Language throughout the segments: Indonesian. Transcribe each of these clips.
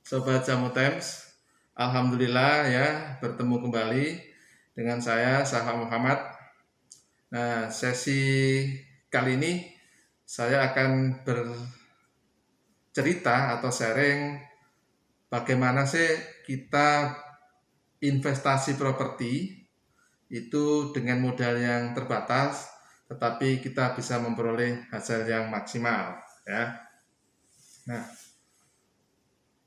Sobat Jamu Times, Alhamdulillah ya bertemu kembali dengan saya Safa Muhammad. Nah, sesi kali ini saya akan bercerita atau sharing bagaimana sih kita investasi properti itu dengan modal yang terbatas, tetapi kita bisa memperoleh hasil yang maksimal ya. Nah,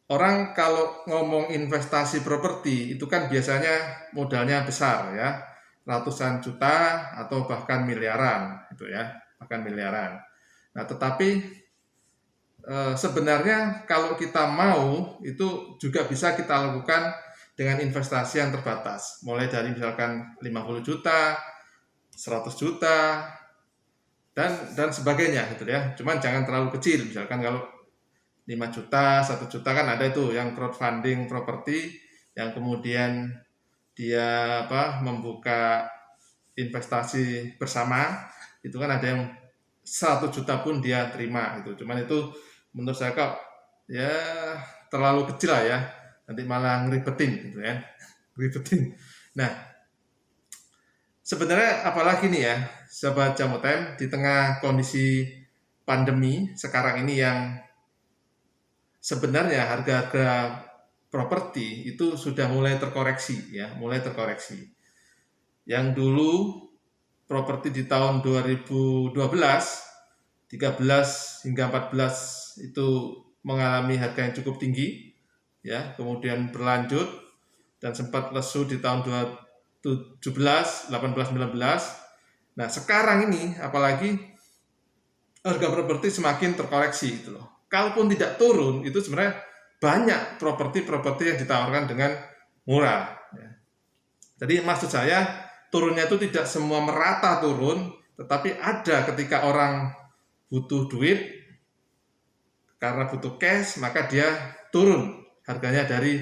orang kalau ngomong investasi properti itu kan biasanya modalnya besar ya, ratusan juta atau bahkan miliaran gitu ya, bahkan miliaran. Nah, tetapi sebenarnya kalau kita mau itu juga bisa kita lakukan dengan investasi yang terbatas, mulai dari misalkan 50 juta, 100 juta dan sebagainya gitu ya. Cuman jangan terlalu kecil, misalkan kalau 5 juta, 1 juta kan ada itu yang crowdfunding properti yang kemudian dia membuka investasi bersama, itu kan ada yang 1 juta pun dia terima gitu. Cuman itu menurut saya kok ya terlalu kecil lah ya. Nanti malah ngeribetin gitu ya. Ngeribetin. Nah, sebenarnya apalagi nih ya, Sobat Jamu Time, di tengah kondisi pandemi sekarang ini yang sebenarnya harga-harga properti itu sudah mulai terkoreksi ya, mulai terkoreksi. Yang dulu properti di tahun 2012, 13 hingga 14 itu mengalami harga yang cukup tinggi ya, kemudian berlanjut dan sempat lesu di tahun 2017, 18, 19. Nah, sekarang ini apalagi harga properti semakin terkoreksi itu loh. Kalaupun tidak turun, itu sebenarnya banyak properti-properti yang ditawarkan dengan murah. Jadi maksud saya, turunnya itu tidak semua merata turun, tetapi ada ketika orang butuh duit, karena butuh cash, maka dia turun harganya dari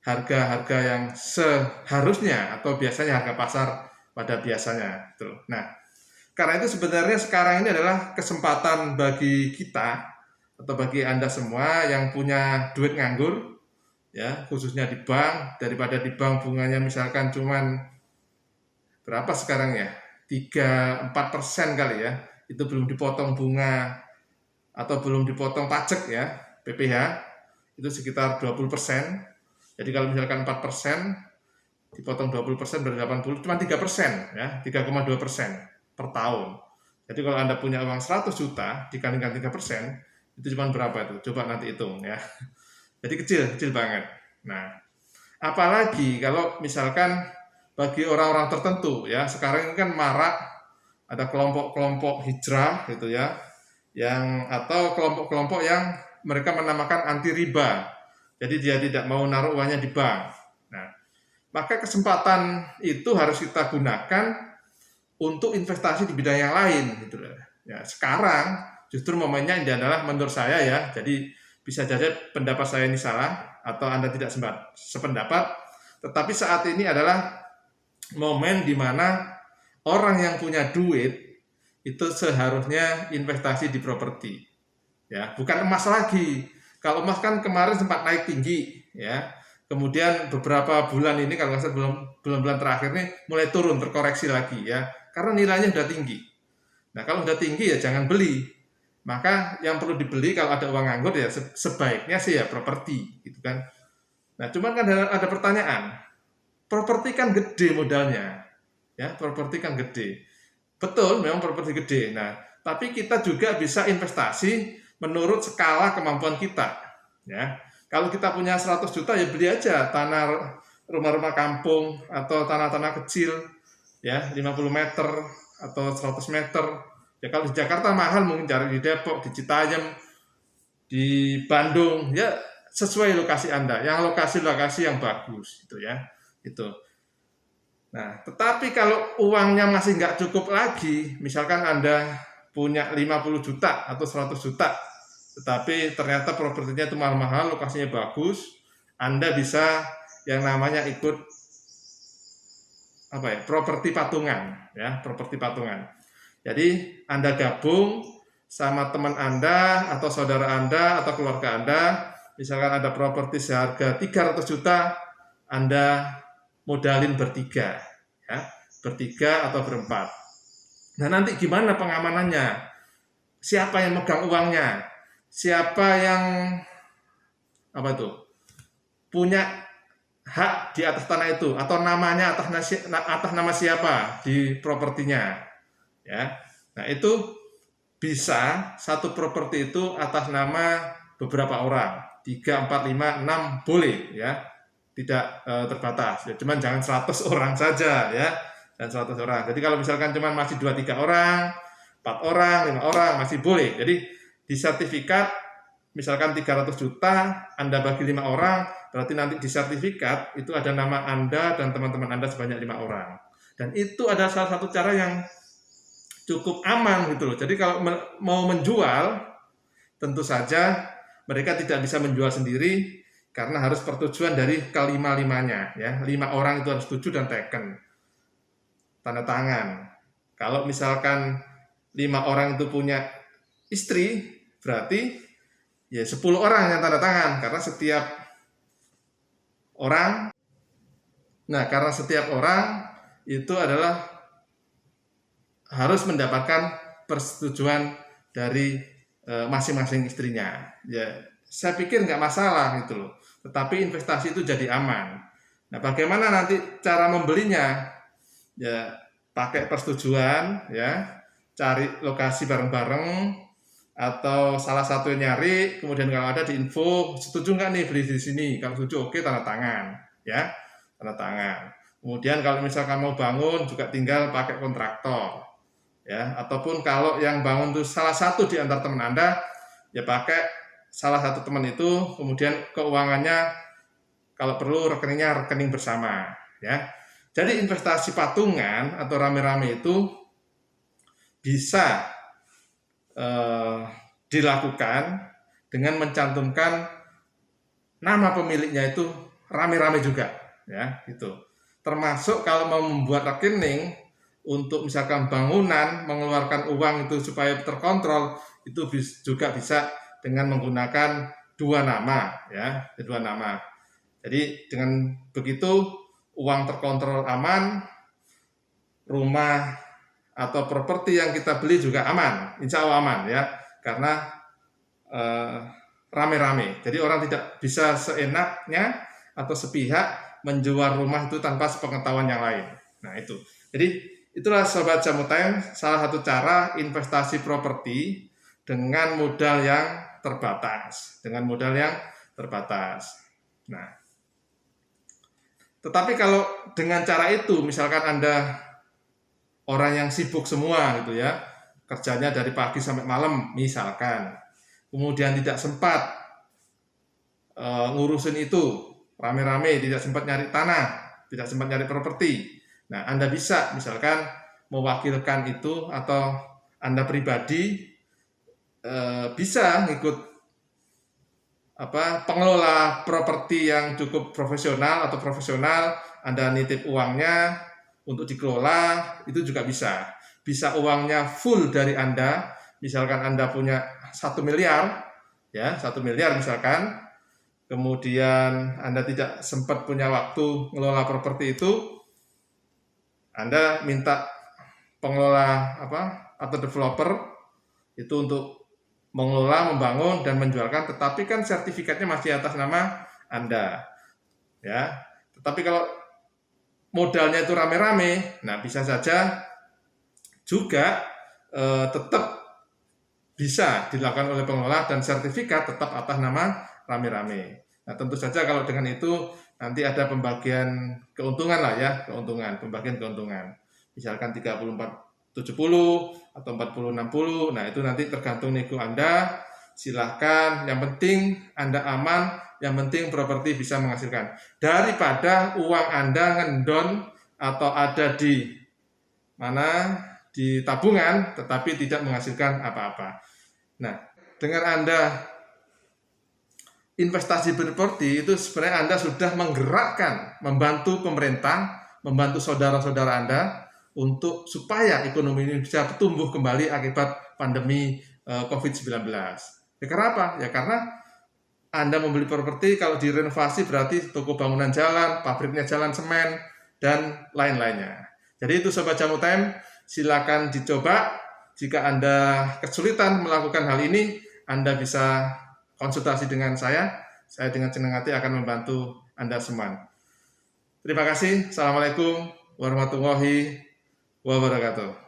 harga-harga yang seharusnya atau biasanya harga pasar pada biasanya. Nah, karena itu sebenarnya sekarang ini adalah kesempatan bagi kita atau bagi Anda semua yang punya duit nganggur, ya khususnya di bank, daripada di bank bunganya misalkan cuman berapa sekarang ya, 3-4% kali ya, itu belum dipotong bunga atau belum dipotong pajak ya, PPh, itu sekitar 20%. Jadi kalau misalkan 4%, dipotong 20% dari 80, cuma 3% ya, 3,2% per tahun. Jadi kalau Anda punya uang 100 juta dikalikan 3%, itu cuma berapa itu? Coba nanti hitung ya. Jadi kecil banget. Nah, apalagi kalau misalkan bagi orang-orang tertentu ya, sekarang ini kan marak ada kelompok-kelompok hijrah gitu ya, yang atau kelompok-kelompok yang mereka menamakan anti riba. Jadi dia tidak mau naruh uangnya di bank. Nah, maka kesempatan itu harus kita gunakan untuk investasi di bidang yang lain gitu. Ya, sekarang justru momennya ini adalah menurut saya ya. Jadi bisa jadi pendapat saya ini salah atau Anda tidak sependapat, tetapi saat ini adalah momen di mana orang yang punya duit itu seharusnya investasi di properti. Ya, bukan emas lagi. Kalau emas kan kemarin sempat naik tinggi ya. Kemudian beberapa bulan ini kalau nggak salah bulan-bulan terakhir ini mulai turun, terkoreksi lagi ya. Karena nilainya sudah tinggi. Nah, kalau sudah tinggi ya jangan beli. Maka yang perlu dibeli kalau ada uang nganggur ya sebaiknya sih ya properti gitu kan. Nah, cuman kan ada pertanyaan. Properti kan gede modalnya. Ya, properti kan gede. Betul, memang properti gede. Nah, tapi kita juga bisa investasi menurut skala kemampuan kita. Ya, kalau kita punya 100 juta ya beli aja tanah rumah-rumah kampung atau tanah-tanah kecil ya 50 meter atau 100 meter. Ya kalau di Jakarta mahal mungkin cari di Depok, di Citayam, di Bandung ya sesuai lokasi Anda. Yang lokasi-lokasi yang bagus gitu ya. Itu. Nah, tetapi kalau uangnya masih nggak cukup lagi, misalkan Anda punya 50 juta atau 100 juta, tetapi ternyata propertinya itu mahal-mahal, lokasinya bagus, Anda bisa yang namanya ikut properti patungan, ya, properti patungan. Jadi Anda gabung sama teman Anda atau saudara Anda atau keluarga Anda, misalkan ada properti seharga 300 juta, Anda modalin bertiga, ya, bertiga atau berempat. Nah, nanti gimana pengamanannya? Siapa yang megang uangnya? Siapa yang punya hak di atas tanah itu, atau namanya atas nama siapa di propertinya, ya. Nah, itu bisa satu properti itu atas nama beberapa orang, 3, 4, 5, 6 boleh, ya, tidak terbatas. Ya, cuman jangan 100 orang saja, ya, dan 100 orang. Jadi kalau misalkan cuman masih 2-3 orang, 4 orang, 5 orang masih boleh. Jadi di sertifikat misalkan 300 juta, Anda bagi 5 orang, berarti nanti di sertifikat itu ada nama Anda dan teman-teman Anda sebanyak 5 orang. Dan itu ada salah satu cara yang cukup aman gitu loh. Jadi kalau mau menjual, tentu saja mereka tidak bisa menjual sendiri karena harus persetujuan dari kelima-limanya, ya. 5 orang itu harus setuju dan teken, tanda tangan. Kalau misalkan 5 orang itu punya istri, berarti ya 10 orang yang tanda tangan, karena setiap orang itu adalah harus mendapatkan persetujuan dari masing-masing istrinya. Ya, saya pikir nggak masalah gitu loh. Tetapi investasi itu jadi aman. Nah, bagaimana nanti cara membelinya? Ya, pakai persetujuan, ya, cari lokasi bareng-bareng, atau salah satu yang nyari, kemudian kalau ada di info, setuju nggak nih beli di sini? Kalau setuju, oke, tanda tangan, ya, tanda tangan. Kemudian kalau misalkan mau bangun juga tinggal pakai kontraktor, ya, ataupun kalau yang bangun itu salah satu di antara teman Anda, ya pakai salah satu teman itu, kemudian keuangannya kalau perlu rekeningnya rekening bersama, ya. Jadi investasi patungan atau rame-rame itu bisa dilakukan dengan mencantumkan nama pemiliknya itu rame-rame juga, ya, gitu. Termasuk kalau mau membuat rekening untuk misalkan bangunan, mengeluarkan uang itu supaya terkontrol, itu juga bisa dengan menggunakan 2 nama, ya, 2 nama. Jadi dengan begitu uang terkontrol aman, rumah atau properti yang kita beli juga aman, insya Allah aman, ya, karena rame-rame. Jadi orang tidak bisa seenaknya atau sepihak menjual rumah itu tanpa sepengetahuan yang lain. Nah, itu. Jadi itulah Sobat Jamu Time, salah satu cara investasi properti dengan modal yang terbatas. Nah, tetapi kalau dengan cara itu, misalkan Anda orang yang sibuk semua gitu, ya, kerjanya dari pagi sampai malam misalkan, kemudian tidak sempat ngurusin itu rame-rame, tidak sempat nyari tanah, tidak sempat nyari properti. Nah, Anda bisa misalkan mewakilkan itu, atau Anda pribadi bisa ngikut pengelola properti yang cukup profesional, Anda nitip uangnya untuk dikelola, itu juga bisa. Bisa uangnya full dari Anda, misalkan Anda punya 1 miliar, ya, 1 miliar misalkan, kemudian Anda tidak sempat punya waktu mengelola properti itu, Anda minta pengelola atau developer itu untuk mengelola, membangun, dan menjualkan, tetapi kan sertifikatnya masih atas nama Anda, ya. Tetapi kalau modalnya itu rame-rame, nah bisa saja juga tetap bisa dilakukan oleh pengelola dan sertifikat tetap atas nama rame-rame. Nah, tentu saja kalau dengan itu nanti ada pembagian keuntungan lah, ya, pembagian keuntungan. Misalkan 30-40-70 atau 40-60, nah itu nanti tergantung nego Anda. Silahkan, yang penting Anda aman, yang penting properti bisa menghasilkan. Daripada uang Anda ngendon atau ada di tabungan tetapi tidak menghasilkan apa-apa. Nah, dengan Anda investasi properti itu sebenarnya Anda sudah menggerakkan, membantu pemerintah, membantu saudara-saudara Anda untuk supaya ekonomi ini bisa tumbuh kembali akibat pandemi COVID-19. Ya, kenapa? Ya karena Anda membeli properti, kalau direnovasi berarti toko bangunan jalan, pabriknya jalan semen, dan lain-lainnya. Jadi itu Sobat Jamu Time, silakan dicoba. Jika Anda kesulitan melakukan hal ini, Anda bisa konsultasi dengan saya. Saya dengan senang hati akan membantu Anda semua. Terima kasih. Assalamualaikum warahmatullahi wabarakatuh.